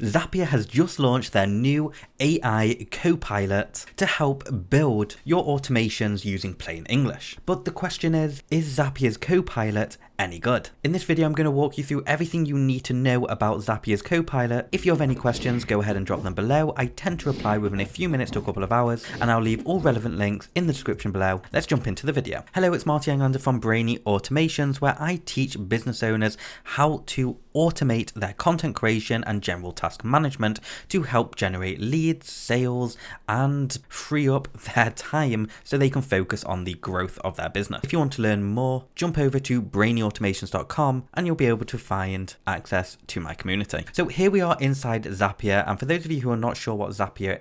Zapier has just launched their new AI Copilot to help build your automations using plain English. But the question is Zapier's Copilot any good? In this video, I'm going to walk you through everything you need to know about Zapier's Copilot. If you have any questions, go ahead and drop them below. I tend to reply within a few minutes to a couple of hours, and I'll leave all relevant links in the description below. Let's jump into the video. Hello, it's Marty from Brainy Automations, where I teach business owners how to automate their content creation and general task management to help generate leads, sales, and free up their time so they can focus on the growth of their business. If you want to learn more, jump over to brainyautomations.com and you'll be able to find access to my community. So here we are inside Zapier, and for those of you who are not sure what Zapier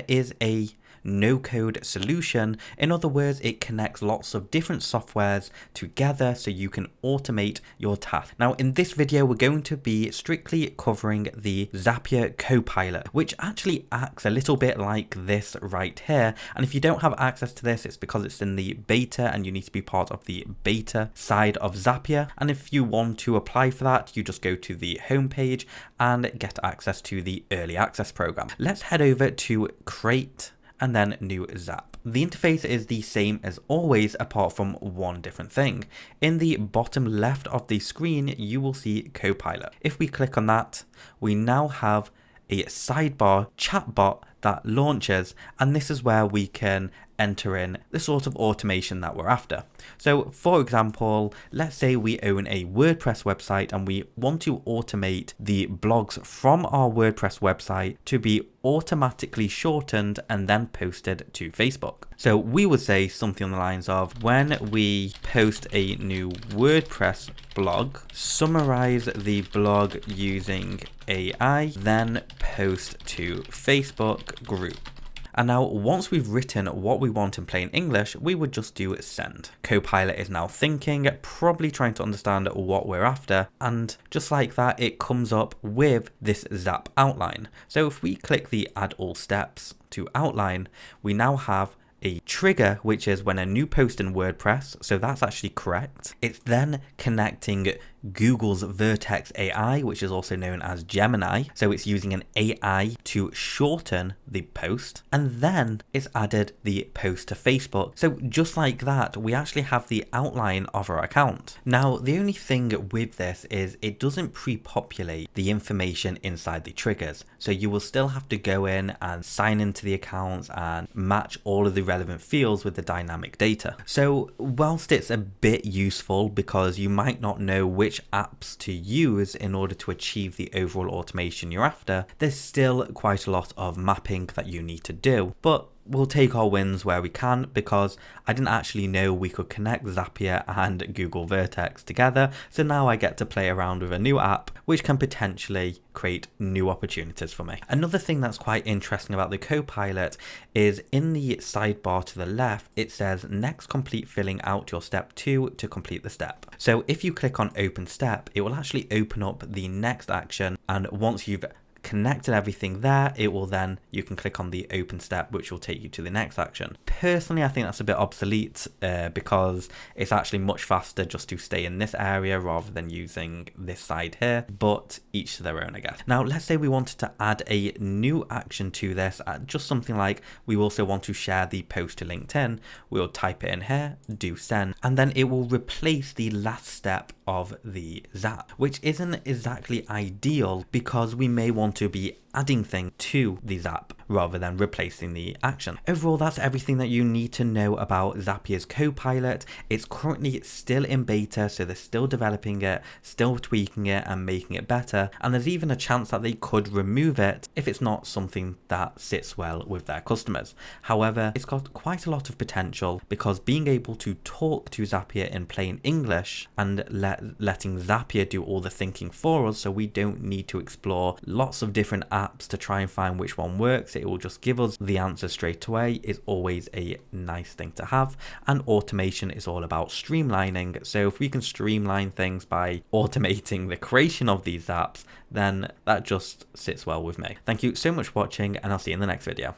is a no-code solution. In other words, it connects lots of different softwares together so you can automate your tasks. Now, in this video, we're going to be strictly covering the Zapier Copilot, which actually acts a little bit like this right here. And if you don't have access to this, it's because it's in the beta and you need to be part of the beta side of Zapier. And if you want to apply for that, you just go to the homepage and get access to the early access program. Let's head over to Create and then New Zap. The interface is the same as always, apart from one different thing. In the bottom left of the screen, you will see Copilot. If we click on that, we now have a sidebar chatbot that launches, and this is where we can enter in the sort of automation that we're after. So for example, let's say we own a WordPress website and we want to automate the blogs from our WordPress website to be automatically shortened and then posted to Facebook. So we would say something on the lines of, when we post a new WordPress blog, summarize the blog using AI, then post to Facebook group. And now once we've written what we want in plain English, we would just do send. Copilot is now thinking, probably trying to understand what we're after, and just like that, it comes up with this Zap outline. So if we click the add all steps to outline, we now have a trigger, which is when a new post in WordPress, so that's actually correct. It's then connecting Google's Vertex AI, which is also known as Gemini. So it's using an AI to shorten the post, and then it's added the post to Facebook. So just like that, we actually have the outline of our account. Now, the only thing with this is it doesn't pre-populate the information inside the triggers. So you will still have to go in and sign into the accounts and match all of the relevant fields with the dynamic data. So whilst it's a bit useful because you might not know which apps to use in order to achieve the overall automation you're after, there's still quite a lot of mapping that you need to do. But we'll take our wins where we can, because I didn't actually know we could connect Zapier and Google Vertex together. So now I get to play around with a new app, which can potentially create new opportunities for me. Another thing that's quite interesting about the Copilot is in the sidebar to the left, it says next complete filling out your step 2 to complete the step. So if you click on open step, it will actually open up the next action. And once you've connected everything there, you can click on the open step, which will take you to the next action. Personally, I think that's a bit obsolete because it's actually much faster just to stay in this area rather than using this side here, but each to their own, I guess. Now, let's say we wanted to add a new action to this, just something like we also want to share the post to LinkedIn. We'll type it in here, do send, and then it will replace the last step of the Zap, which isn't exactly ideal because we may want to be adding things to the Zap rather than replacing the action. Overall, that's everything that you need to know about Zapier's Copilot. It's currently still in beta, so they're still developing it, still tweaking it and making it better. And there's even a chance that they could remove it if it's not something that sits well with their customers. However, it's got quite a lot of potential because being able to talk to Zapier in plain English and letting Zapier do all the thinking for us, so we don't need to explore lots of different apps to try and find which one works. It will just give us the answer straight away, is always a nice thing to have. And automation is all about streamlining. So if we can streamline things by automating the creation of these apps, then that just sits well with me. Thank you so much for watching, and I'll see you in the next video.